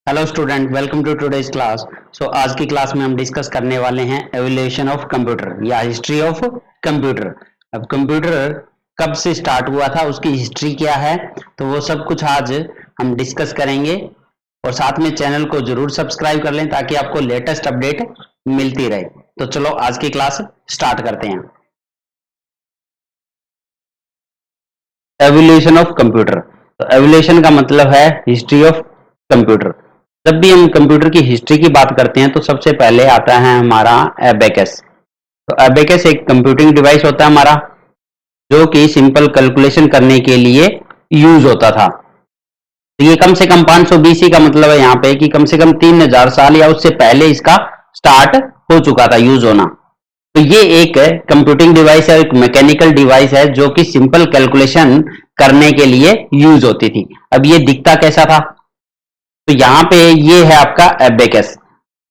Hello student, welcome to today's class. आज की class में हम डिस्कस करने वाले हैं एवोल्यूशन ऑफ कंप्यूटर या हिस्ट्री ऑफ कंप्यूटर। अब कंप्यूटर कब से स्टार्ट हुआ था, उसकी हिस्ट्री क्या है, तो वो सब कुछ आज हम डिस्कस करेंगे। और साथ में चैनल को जरूर सब्सक्राइब कर लें ताकि आपको लेटेस्ट अपडेट मिलती रहे। तो चलो आज की क्लास स्टार्ट करते हैं। Evolution of computer. तो एवोल्यूशन का मतलब है हिस्ट्री ऑफ कंप्यूटर। जब भी हम कंप्यूटर की हिस्ट्री की बात करते हैं तो सबसे पहले आता है हमारा एबेकस। तो एबेकस एक कंप्यूटिंग डिवाइस होता है हमारा, जो कि सिंपल कैलकुलेशन करने के लिए यूज होता था। तो ये कम से कम 500 बीसी का मतलब है यहाँ पे कि कम से कम 3000 साल या उससे पहले इसका स्टार्ट हो चुका था यूज होना। तो ये एक कंप्यूटिंग डिवाइस है, एक मैकेनिकल डिवाइस है जो कि सिंपल कैलकुलेशन करने के लिए यूज होती थी। अब ये दिखता कैसा था, तो यहाँ पे ये है आपका एबेकस।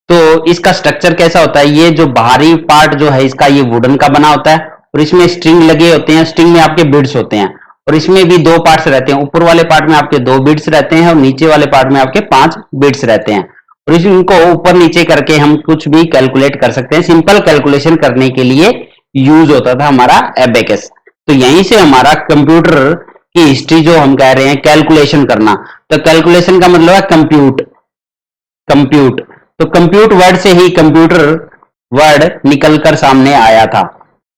तो इसका स्ट्रक्चर कैसा होता है, ये जो बाहरी पार्ट जो है इसका ये वुडन का बना होता है और इसमें स्ट्रिंग लगे होते हैं, स्ट्रिंग में आपके बिट्स होते हैं और इसमें भी दो पार्ट्स रहते हैं। ऊपर वाले पार्ट में आपके 2 बिट्स रहते हैं और नीचे वाले पार्ट में आपके 5 बिट्स रहते हैं। और इनको ऊपर नीचे करके हम कुछ भी कैलकुलेट कर सकते हैं। सिंपल कैलकुलेशन करने के लिए यूज होता था हमारा एबेकस। तो यहीं से हमारा कंप्यूटर की हिस्ट्री जो हम कह रहे हैं कैलकुलेशन करना, तो कैलकुलेशन का मतलब है कंप्यूट। कंप्यूट तो कंप्यूट वर्ड से ही कंप्यूटर वर्ड निकलकर सामने आया था।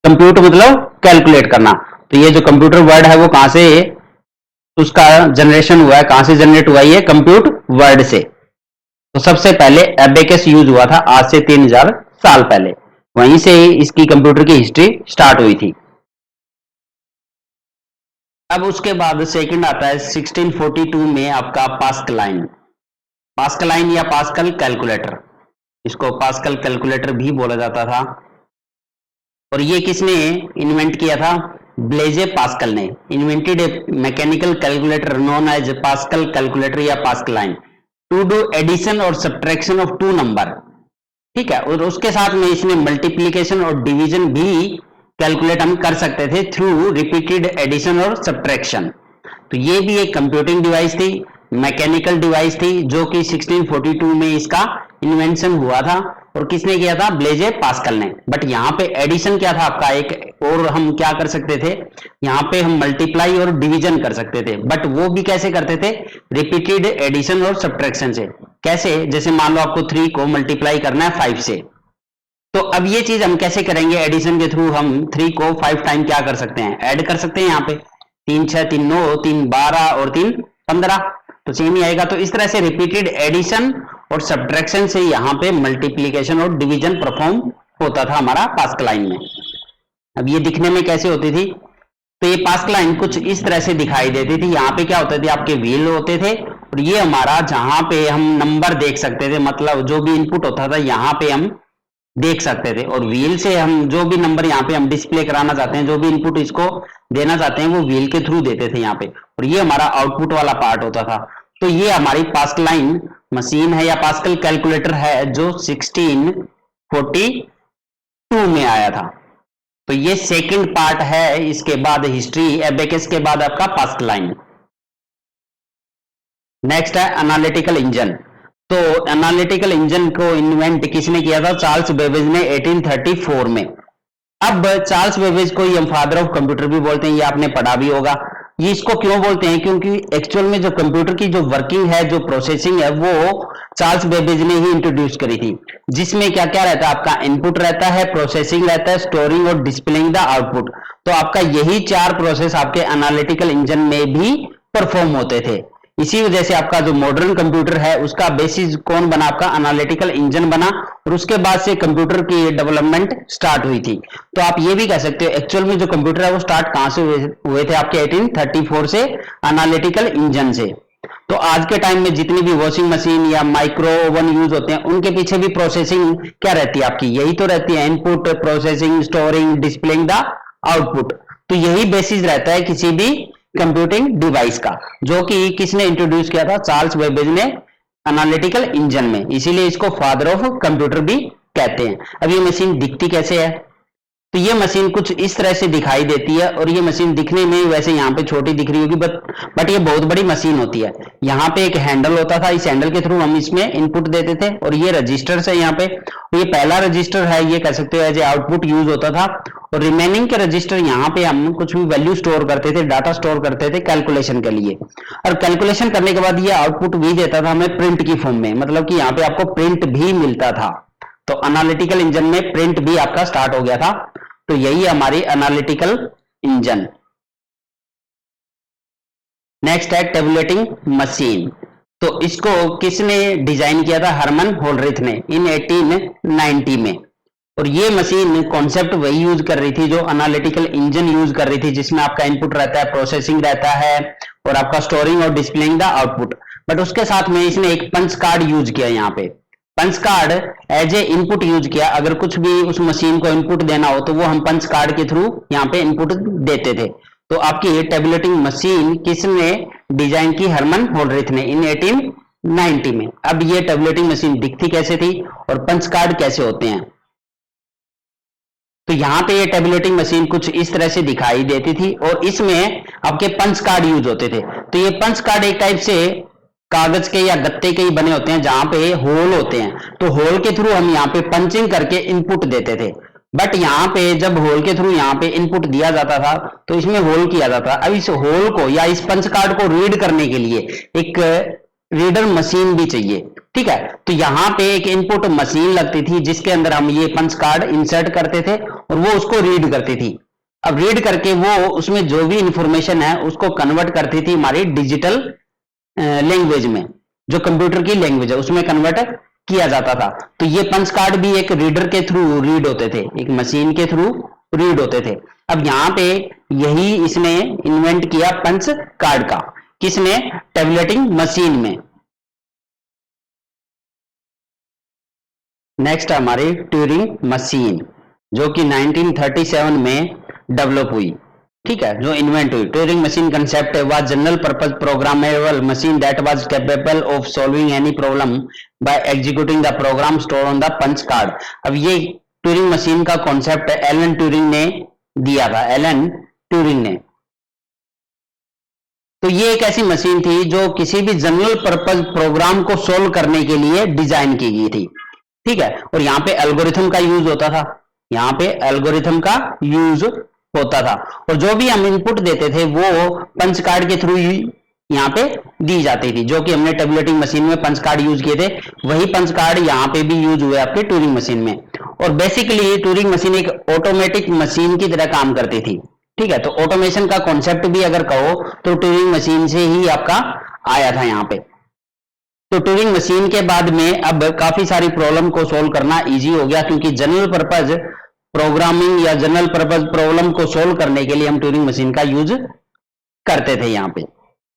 कंप्यूट मतलब कैलकुलेट करना। तो ये जो कंप्यूटर वर्ड है वो कहां से उसका जनरेशन हुआ है, कहां से जनरेट हुआ है, कंप्यूट वर्ड से। तो सबसे पहले एबेकस यूज हुआ था आज से 3000 साल पहले, वहीं से ही इसकी कंप्यूटर की हिस्ट्री स्टार्ट हुई थी। अब उसके बाद सेकंड आता है 1642 में आपका पास्कलाइन। पास्कलाइन या पास्कल कैलकुलेटर, इसको पास्कल कैलकुलेटर भी बोला जाता था। और ये किसने इन्वेंट किया था, ब्लेजे पास्कल ने invented a mechanical calculator known as Pascal calculator या पास्कलाइन टू डू एडिशन और सब्ट्रैक्शन ऑफ टू नंबर। ठीक है, और उसके साथ में इसने मल्टीप्लीकेशन और डिवीजन भी कैलकुलेट हम कर सकते थे थ्रू रिपीटेड एडिशन और सब्ट्रैक्शन। तो ये भी एक कंप्यूटिंग डिवाइस थी, मैकेनिकल डिवाइस थी, जो कि 1642 में इसका इन्वेंशन हुआ था। और किसने किया था, ब्लेजे पास्कल ने। बट यहाँ पे एडिशन क्या था आपका एक, और हम क्या कर सकते थे, यहाँ पे हम मल्टीप्लाई और डिवीजन कर सकते थे। बट वो भी कैसे करते थे, रिपीटेड एडिशन और सब्ट्रैक्शन से। कैसे, जैसे मान लो आपको 3 को मल्टीप्लाई करना है 5 से, तो अब ये चीज हम कैसे करेंगे, एडिशन के थ्रू हम 3 को 5 टाइम क्या कर सकते हैं, ऐड कर सकते हैं। यहाँ पे 3 6 3 9 3 12 और 3 15, तो सेम ही आएगा। तो इस तरह से रिपीटेड एडिशन और सब्ट्रैक्शन से यहाँ पे मल्टीप्लीकेशन और डिवीजन परफॉर्म होता था हमारा पास्कलाइन में। अब ये दिखने में कैसे होती थी, तो ये पास्कलाइन कुछ इस तरह से दिखाई देती थी। यहाँ पे क्या होते थे, आपके व्हील होते थे और ये हमारा जहां पे हम नंबर देख सकते थे, मतलब जो भी इनपुट होता था यहाँ पे हम देख सकते थे। और व्हील से हम जो भी नंबर यहाँ पे हम डिस्प्ले कराना चाहते हैं, जो भी इनपुट इसको देना चाहते हैं, वो व्हील के थ्रू देते थे यहाँ पे। और ये हमारा आउटपुट वाला पार्ट होता था। तो ये हमारी पास्कलाइन मशीन है या पास्कल कैलकुलेटर है जो 1642 में आया था। तो ये सेकंड पार्ट है। इसके बाद हिस्ट्री, एबेकस के बाद आपका पास्कलाइन। नेक्स्ट है एनालिटिकल इंजन। तो एनालिटिकल इंजन को इन्वेंट किसने किया था, चार्ल्स बेबेज ने 1834 में। अब चार्ल्स बेबेज को ही हम फादर ऑफ कंप्यूटर भी बोलते हैं, ये आपने पढ़ा भी होगा। ये इसको क्यों बोलते हैं, क्योंकि एक्चुअल में जो कंप्यूटर की जो वर्किंग है, जो प्रोसेसिंग है, वो चार्ल्स बेबेज ने ही इंट्रोड्यूस करी थी। जिसमें क्या क्या रहता है, आपका इनपुट रहता है, प्रोसेसिंग रहता है, स्टोरिंग और डिस्प्लेइंग द आउटपुट। तो आपका यही 4 प्रोसेस आपके एनालिटिकल इंजन में भी परफॉर्म होते थे। इसी वजह से आपका जो मॉडर्न कंप्यूटर है उसका बेसिस कौन बना, आपका एनालिटिकल इंजन बना। और उसके बाद से कंप्यूटर की डेवलपमेंट स्टार्ट हुई थी। तो आप ये भी कह सकते हो एक्चुअल में जो कंप्यूटर है वो स्टार्ट कहां से हुए थे, आपके 1834 से, एनालिटिकल इंजन से। तो आज के टाइम में जितनी भी वॉशिंग मशीन या माइक्रो ओवन यूज होते हैं, उनके पीछे भी प्रोसेसिंग क्या रहती है आपकी, यही तो रहती है, input, processing, storing, displaying the output. तो यही बेसिस रहता है किसी भी कंप्यूटिंग डिवाइस का, जो कि किसने इंट्रोड्यूस किया था, चार्ल्स बेबेज ने, एनालिटिकल इंजन में। इसीलिए इसको फादर ऑफ कंप्यूटर भी कहते हैं। अब ये मशीन दिखती कैसे है, तो ये मशीन कुछ इस तरह से दिखाई देती है, और ये मशीन दिखने में वैसे यहाँ पे छोटी दिख रही होगी, बट ये बहुत बड़ी मशीन होती है। यहाँ पे एक हैंडल होता था, इस हैंडल के थ्रू हम इसमें इनपुट देते थे, और ये रजिस्टर्स है यहाँ पे, और ये पहला रजिस्टर है, ये कह सकते हो एज ए आउटपुट यूज होता था, और रिमेनिंग के रजिस्टर यहाँ पे हम कुछ भी वैल्यू स्टोर करते थे, डाटा स्टोर करते थे कैलकुलेशन के लिए, और कैलकुलेशन करने के बाद ये आउटपुट भी देता था हमें प्रिंट की फॉर्म में, मतलब कि यहाँ पे आपको प्रिंट भी मिलता था। तो एनालिटिकल इंजन में प्रिंट भी आपका स्टार्ट हो गया था। तो यही है हमारी एनालिटिकल इंजन। नेक्स्ट है टेबुलेटिंग मशीन। तो इसको किसने डिजाइन किया था? हरमन होल्ड्रिथ ने इन 1890 में। और ये मशीन कॉन्सेप्ट वही यूज कर रही थी जो एनालिटिकल इंजन यूज कर रही थी, जिसमें आपका इनपुट रहता है, प्रोसेसिंग रहता है, और आपका स्टोरिंग और डिस्प्लेइंग द आउटपुट। बट उसके साथ में इसने एक पंच कार्ड यूज किया। यहाँ पे punch card as a input use किया। अगर कुछ भी उस मशीन को इनपुट देना हो तो वो हम पंच कार्ड के थ्रू यहाँ पे इनपुट देते थे। तो आपकी ये टेबुलेटिंग मशीन किसने डिजाइन की? हरमन होल्ड्रिथ ने इन 1890 में। अब ये टेबुलेटिंग मशीन दिखती कैसे थी और पंच कार्ड कैसे होते हैं? तो यहाँ पे ये टेबुलेटिंग मशीन कुछ इस तरह से दिखाई देती थी, और इसमें आपके पंच कार्ड यूज होते थे। तो ये पंच कार्ड एक टाइप से कागज के या गत्ते के ही बने होते हैं, जहां पे होल होते हैं। तो होल के थ्रू हम यहाँ पे पंचिंग करके इनपुट देते थे। बट यहाँ पे जब होल के थ्रू यहाँ पे इनपुट दिया जाता था तो इसमें होल किया जाता। अब इस होल को या इस पंच कार्ड को रीड करने के लिए एक रीडर मशीन भी चाहिए, ठीक है। तो यहाँ पे एक इनपुट मशीन लगती थी जिसके अंदर हम ये पंच कार्ड इंसर्ट करते थे और वो उसको रीड करती थी। अब रीड करके वो उसमें जो भी इंफॉर्मेशन है उसको कन्वर्ट करती थी हमारी डिजिटल लैंग्वेज में, जो कंप्यूटर की लैंग्वेज है उसमें कन्वर्ट किया जाता था। तो ये पंच कार्ड भी एक रीडर के थ्रू रीड होते थे, एक मशीन के थ्रू रीड होते थे। अब यहाँ पे यही इसने इन्वेंट किया पंच कार्ड का। किसने? टेबुलेटिंग मशीन में। नेक्स्ट हमारी ट्यूरिंग मशीन, जो कि 1937 में डेवलप हुई, ठीक है, जो इन्वेंट हुई। Turing machine concept was general purpose programmable machine that was capable of solving any problem by executing the program store on the punch card. अब ये ट्यूरिंग मशीन का कॉन्सेप्ट एलन ट्यूरिंग ने दिया था, एलन ट्यूरिंग ने। तो ये एक ऐसी मशीन थी जो किसी भी जनरल पर्पस प्रोग्राम को सोल्व करने के लिए डिजाइन की गई थी, ठीक है। और यहाँ पे एल्गोरिथम का यूज होता था, यहाँ पे एल्गोरिथम का यूज होता था, और जो भी हम इनपुट देते थे वो पंच कार्ड के थ्रू यहाँ पे दी जाती थी। जो कि हमने टेबुलेटिंग मशीन में पंच कार्ड यूज किए थे, वही पंच कार्ड यहाँ पे भी यूज हुए आपके ट्यूरिंग मशीन में। और बेसिकली ट्यूरिंग मशीन एक ऑटोमेटिक मशीन की तरह काम करती थी, ठीक है। तो ऑटोमेशन का कॉन्सेप्ट भी अगर कहो तो ट्यूरिंग मशीन से ही आपका आया था यहाँ पे। तो ट्यूरिंग मशीन के बाद में अब काफी सारी प्रॉब्लम को सोल्व करना इजी हो गया, क्योंकि जनरल पर्पज प्रोग्रामिंग या जनरल पर्पज प्रॉब्लम को सोल्व करने के लिए हम ट्यूरिंग मशीन का यूज करते थे यहाँ पे।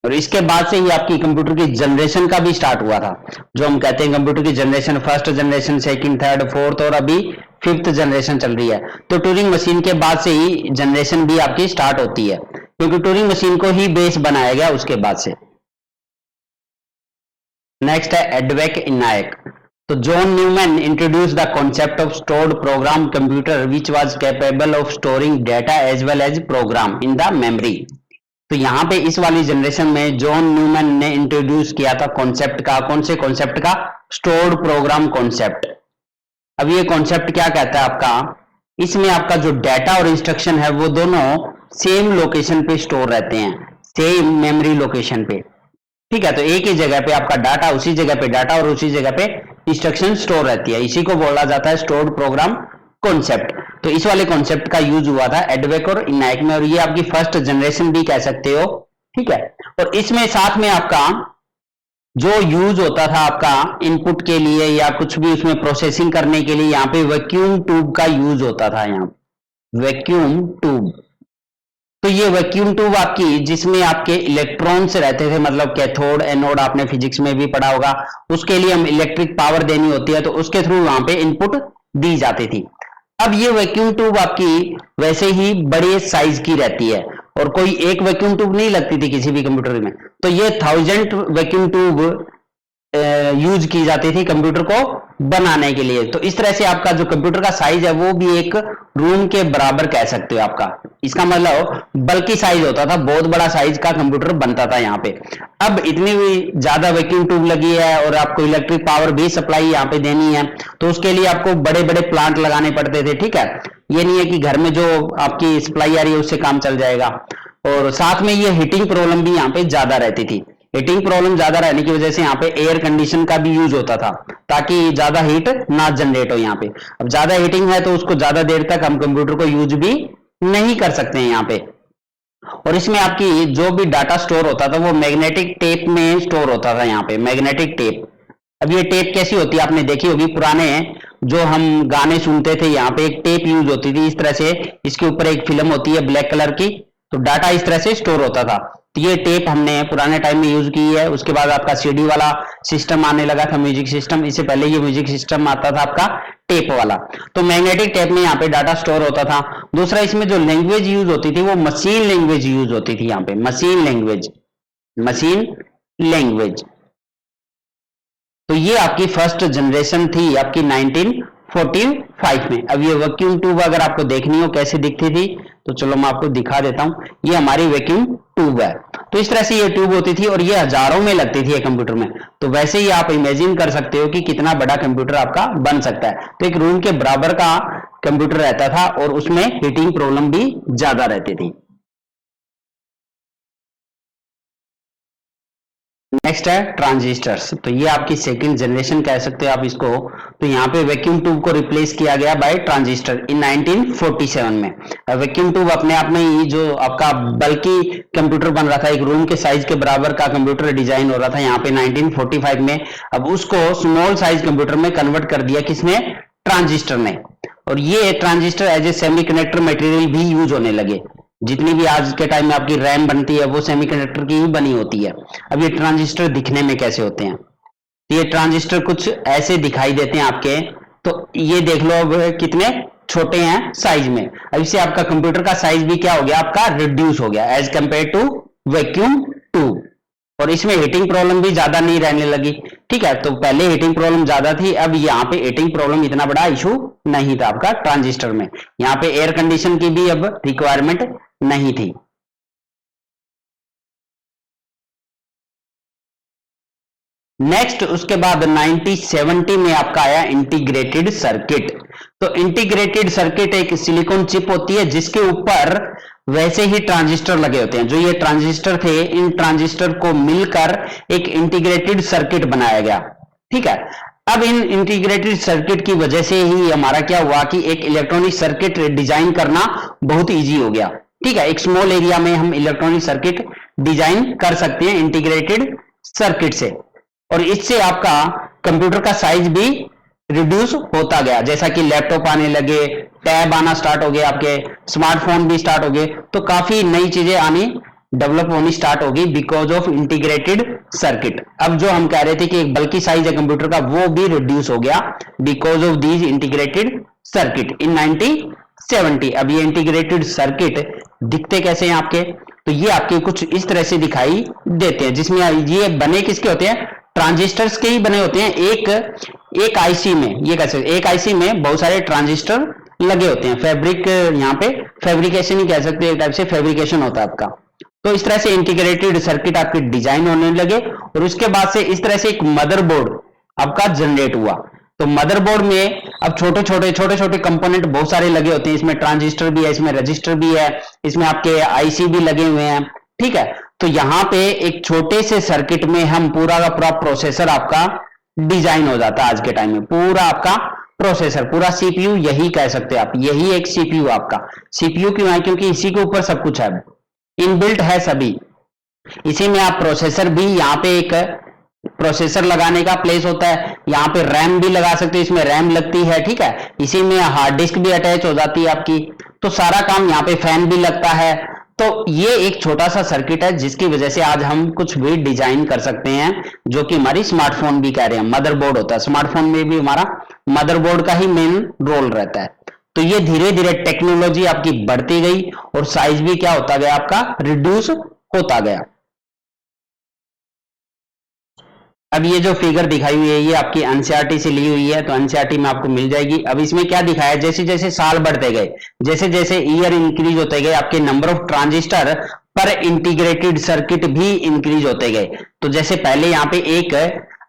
और इसके बाद से ही आपकी कंप्यूटर की जनरेशन का भी स्टार्ट हुआ था, जो हम कहते हैं कंप्यूटर की generation, first generation, second, third, fourth, और अभी फिफ्थ जनरेशन चल रही है। तो ट्यूरिंग मशीन के बाद से ही जनरेशन भी आपकी स्टार्ट होती है, क्योंकि ट्यूरिंग मशीन को ही बेस बनाया गया उसके बाद से। नेक्स्ट है एडवेक इनायक। तो John Neumann introduce the concept of stored program computer which was capable of storing data as well as program in the memory. तो यहाँ पे इस वाली जनरेशन में जॉन न्यूमैन ने इंट्रोड्यूस किया था कॉन्सेप्ट का। कौन से कॉन्सेप्ट का? Stored program concept. अब ये कॉन्सेप्ट क्या कहता है आपका? इसमें आपका जो डाटा और इंस्ट्रक्शन है वो दोनों सेम लोकेशन पे स्टोर रहते हैं, सेम मेमोरी लोकेशन पे, ठीक है। तो एक ही जगह पे आपका डाटा, उसी जगह पे डाटा और उसी जगह पे इंस्ट्रक्शन स्टोर रहती है। इसी को बोला जाता है स्टोर्ड प्रोग्राम कॉन्सेप्ट। तो इस वाले कॉन्सेप्ट का यूज हुआ था एडवेक और इनायक में, और ये आपकी फर्स्ट जनरेशन भी कह सकते हो, ठीक है। और इसमें साथ में आपका जो यूज होता था आपका इनपुट के लिए या कुछ भी उसमें प्रोसेसिंग करने के लिए, यहाँ पे वैक्यूम ट्यूब का यूज होता था। यहाँ वैक्यूम ट्यूब, तो ये वैक्यूम ट्यूब आपकी, जिसमें आपके इलेक्ट्रॉन्स रहते थे, मतलब कैथोड एनोड, आपने फिजिक्स में भी पढ़ा होगा। उसके लिए हम इलेक्ट्रिक पावर देनी होती है, तो उसके थ्रू वहां पे इनपुट दी जाती थी। अब ये वैक्यूम ट्यूब आपकी वैसे ही बड़े साइज की रहती है, और कोई एक वैक्यूम ट्यूब नहीं लगती थी किसी भी कंप्यूटर में। तो ये 1000 वैक्यूम ट्यूब यूज की जाती थी कंप्यूटर को बनाने के लिए। तो इस तरह से आपका जो कंप्यूटर का साइज है वो भी एक रूम के बराबर कह सकते हो आपका। इसका मतलब बल्कि साइज होता था, बहुत बड़ा साइज का कंप्यूटर बनता था यहाँ पे। अब इतनी भी ज्यादा वैक्यूम ट्यूब लगी है और आपको इलेक्ट्रिक पावर भी सप्लाई यहाँ पे देनी है, तो उसके लिए आपको बड़े बड़े प्लांट लगाने पड़ते थे। ठीक है, ये नहीं है कि घर में जो आपकी सप्लाई आ रही है उससे काम चल जाएगा। और साथ में ये हीटिंग प्रॉब्लम भी यहाँ पे ज्यादा रहती थी। हीटिंग प्रॉब्लम ज्यादा रहने की वजह से यहाँ पे एयर कंडीशन का भी यूज होता था ताकि ज्यादा हीट ना जनरेट हो यहाँ पे। अब ज्यादा हीटिंग है तो उसको ज्यादा देर तक हम कंप्यूटर को यूज भी नहीं कर सकते हैं यहाँ पे। और इसमें आपकी जो भी डाटा स्टोर होता था वो मैग्नेटिक टेप में स्टोर होता था यहाँ पे, मैग्नेटिक टेप। अब ये टेप कैसी होती है आपने देखी होगी, पुराने जो हम गाने सुनते थे यहाँ पे एक टेप यूज होती थी इस तरह से, इसके ऊपर एक फिल्म होती है ब्लैक कलर की, तो डाटा इस तरह से स्टोर होता था। तो ये टेप हमने पुराने टाइम में यूज की है। उसके बाद आपका सीडी वाला सिस्टम आने लगा था, म्यूजिक सिस्टम। इससे पहले ये म्यूजिक सिस्टम आता था आपका टेप वाला। तो मैग्नेटिक टेप में यहाँ पे डाटा स्टोर होता था। दूसरा इसमें जो लैंग्वेज यूज होती थी वो मशीन लैंग्वेज यूज होती थी यहाँ पे, मशीन लैंग्वेज, मशीन लैंग्वेज। तो ये आपकी फर्स्ट जनरेशन थी आपकी 1945 में। अब ये वैक्यूम ट्यूब अगर आपको देखनी हो कैसे दिखती थी तो चलो मैं आपको दिखा देता हूं। ये हमारी वैक्यूम ट्यूब है। तो इस तरह से ये ट्यूब होती थी और ये हजारों में लगती थी कंप्यूटर में। तो वैसे ही आप इमेजिन कर सकते हो कि कितना बड़ा कंप्यूटर आपका बन सकता है। तो एक रूम के बराबर का कंप्यूटर रहता था और उसमें हीटिंग प्रॉब्लम भी ज्यादा रहती थी। नेक्स्ट है ट्रांजिस्टर्स। तो ये आपकी सेकंड जनरेशन कह सकते हो आप इसको। तो यहाँ पे वैक्यूम ट्यूब को रिप्लेस किया गया बाय ट्रांजिस्टर इन 1947 में। वैक्यूम ट्यूब अपने आप में ही जो आपका बल्कि कंप्यूटर बन रहा था, एक रूम के साइज के बराबर का कंप्यूटर डिजाइन हो रहा था यहाँ पे 1945 में। अब उसको स्मॉल साइज कंप्यूटर में कन्वर्ट कर दिया किसने? ट्रांजिस्टर ने। और ये transistor as a semiconductor material भी यूज होने लगे। जितनी भी आज के टाइम में आपकी रैम बनती है वो सेमीकंडक्टर की ही बनी होती है। अब ये ट्रांजिस्टर दिखने में कैसे होते हैं? तो ये ट्रांजिस्टर कुछ ऐसे दिखाई देते हैं आपके। तो ये देख लो अब कितने छोटे हैं साइज में। अब इससे आपका कंप्यूटर का साइज भी क्या हो गया? आपका रिड्यूस हो गया as compare to vacuum tube. और इसमें हीटिंग प्रॉब्लम भी ज्यादा नहीं रहने लगी। ठीक है, तो पहले हीटिंग प्रॉब्लम ज्यादा थी, अब यहाँ पे हीटिंग प्रॉब्लम इतना बड़ा इशू नहीं था आपका ट्रांजिस्टर में। यहाँ पे एयर कंडीशन की भी अब रिक्वायरमेंट नहीं थी। नेक्स्ट उसके बाद 1970 में आपका आया इंटीग्रेटेड सर्किट। तो इंटीग्रेटेड सर्किट एक सिलिकॉन चिप होती है जिसके ऊपर वैसे ही ट्रांजिस्टर लगे होते हैं। जो ये ट्रांजिस्टर थे, इन ट्रांजिस्टर को मिलकर एक इंटीग्रेटेड सर्किट बनाया गया। ठीक है, अब इन इंटीग्रेटेड सर्किट की वजह से ही हमारा क्या हुआ कि एक इलेक्ट्रॉनिक सर्किट डिजाइन करना बहुत इजी हो गया। ठीक है, एक स्मॉल एरिया में हम इलेक्ट्रॉनिक सर्किट डिजाइन कर सकते हैं इंटीग्रेटेड सर्किट से। और इससे आपका कंप्यूटर का साइज भी रिड्यूस होता गया। जैसा कि लैपटॉप आने लगे, टैब आना स्टार्ट हो गए, आपके स्मार्टफोन भी स्टार्ट हो गए, तो काफी नई चीजें आनी डेवलप होनी स्टार्ट होगी बिकॉज ऑफ इंटीग्रेटेड सर्किट। अब जो हम कह रहे थे कि एक बल्कि साइज है कंप्यूटर का वो भी रिड्यूस हो गया because of these integrated circuit in 1970। अब ये इंटीग्रेटेड सर्किट दिखते कैसे हैं आपके? तो ये आपके कुछ इस तरह से दिखाई देते हैं, जिसमें ये बने किसके होते हैं? ट्रांजिस्टर्स के ही बने होते हैं। एक आईसी में, ये कैसे, एक आईसी में बहुत सारे ट्रांजिस्टर लगे होते हैं। फैब्रिक, यहाँ पे फैब्रिकेशन ही कह सकते हैं, एक टाइप से फैब्रिकेशन होता है आपका। तो इस तरह से इंटीग्रेटेड सर्किट आपके डिजाइन होने लगे और उसके बाद से इस तरह से एक मदरबोर्ड आपका जनरेट हुआ। तो मदरबोर्ड में अब छोटे छोटे कंपोनेंट बहुत सारे लगे होते हैं। इसमें ट्रांजिस्टर भी है, इसमें रजिस्टर भी है, इसमें आपके आईसी भी लगे हुए हैं। ठीक है, तो यहां पे एक छोटे से सर्किट में हम पूरा का पूरा प्रोसेसर आपका डिजाइन हो जाता है। आज के टाइम में पूरा आपका प्रोसेसर, पूरा सीपीयू यही कह सकते हैं आप, यही एक सीपीयू आपका। सीपीयू क्यों है? क्योंकि इसी के ऊपर सब कुछ है, इनबिल्ट है सभी। इसी में आप प्रोसेसर भी, यहाँ पे एक प्रोसेसर लगाने का प्लेस होता है, यहाँ पे रैम भी लगा सकते हैं, इसमें रैम लगती है। ठीक है, इसी में हार्ड डिस्क भी अटैच हो जाती है आपकी। तो सारा काम, यहाँ पे फैन भी लगता है। तो ये एक छोटा सा सर्किट है जिसकी वजह से आज हम कुछ भी डिजाइन कर सकते हैं, जो कि हमारी स्मार्टफोन भी कह रहे हैं, मदरबोर्ड होता है। स्मार्टफोन में भी हमारा मदरबोर्ड का ही मेन रोल रहता है। तो ये धीरे धीरे टेक्नोलॉजी आपकी बढ़ती गई और साइज भी क्या होता गया? आपका रिड्यूस होता गया। अब ये जो फिगर दिखाई हुई है ये आपकी एनसीईआरटी से ली हुई है, तो एनसीईआरटी में आपको मिल जाएगी। अब इसमें क्या दिखाया है, जैसे जैसे साल बढ़ते गए, जैसे जैसे ईयर इंक्रीज होते गए, आपके नंबर ऑफ ट्रांजिस्टर पर इंटीग्रेटेड सर्किट भी इंक्रीज होते गए। तो जैसे पहले यहाँ पे एक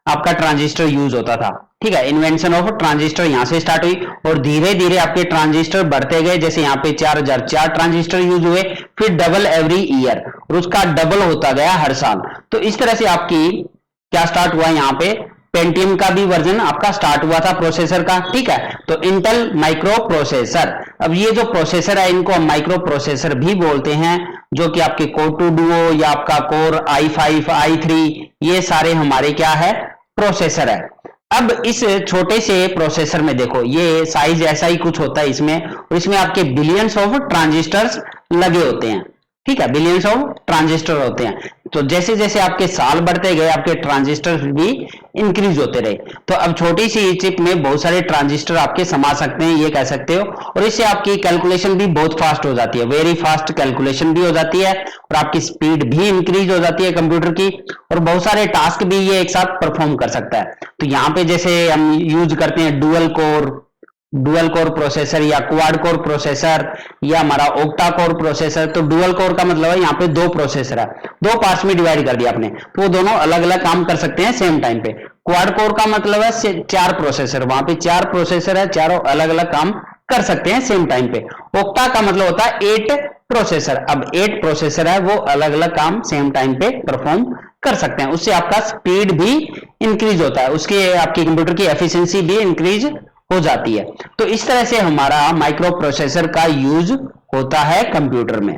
आपका ट्रांजिस्टर यूज होता था, ठीक है, इन्वेंशन ऑफ ट्रांजिस्टर यहां से स्टार्ट हुई और धीरे धीरे आपके ट्रांजिस्टर बढ़ते गए। जैसे यहाँ पे 4004 ट्रांजिस्टर यूज हुए, फिर डबल एवरी ईयर, और उसका डबल होता गया हर साल। तो इस तरह से आपकी क्या स्टार्ट हुआ यहाँ पे, पेंटियम का भी वर्जन आपका स्टार्ट हुआ था प्रोसेसर का, ठीक है। तो इंटेल माइक्रो प्रोसेसर, अब ये जो प्रोसेसर है इनको हम माइक्रो प्रोसेसर भी बोलते हैं, जो कि आपके कोर 2 डुओ या आपका कोर i5 i3 ये सारे हमारे क्या है, प्रोसेसर है। अब इस छोटे से प्रोसेसर में देखो ये साइज ऐसा ही कुछ होता है इसमें, और इसमें आपके बिलियंस ऑफ ट्रांजिस्टर्स लगे होते हैं, ठीक है, बिलियंस ऑफ ट्रांजिस्टर होते हैं। तो जैसे जैसे आपके साल बढ़ते गए आपके ट्रांजिस्टर भी इंक्रीज होते रहे। तो अब छोटी सी चिप में बहुत सारे ट्रांजिस्टर आपके समा सकते हैं, ये कह सकते हो, और इससे आपकी कैलकुलेशन भी बहुत फास्ट हो जाती है, वेरी फास्ट कैलकुलेशन भी हो जाती है, और आपकी स्पीड भी इंक्रीज हो जाती है कंप्यूटर की, और बहुत सारे टास्क भी ये एक साथ परफॉर्म कर सकता है। तो यहाँ पे जैसे हम यूज करते हैं डुअल कोर प्रोसेसर या क्वाड कोर प्रोसेसर या हमारा ऑक्टा कोर प्रोसेसर। तो डुअल कोर का मतलब है यहाँ पे दो प्रोसेसर है, दो पार्ट्स में डिवाइड कर दिया आपने, तो वो दोनों अलग अलग काम कर सकते हैं सेम टाइम पे। क्वाड कोर का मतलब है चार प्रोसेसर, वहां पे चार प्रोसेसर है, चारों अलग अलग काम कर सकते हैं सेम टाइम पे। ऑक्टा का मतलब होता है 8 प्रोसेसर, अब 8 प्रोसेसर है वो अलग अलग काम सेम टाइम पे परफॉर्म कर सकते हैं, उससे आपका स्पीड भी इंक्रीज होता है, उसके आपकी कंप्यूटर की एफिशिएंसी भी इंक्रीज हो जाती है। तो इस तरह से हमारा माइक्रो प्रोसेसर का यूज होता है कंप्यूटर में।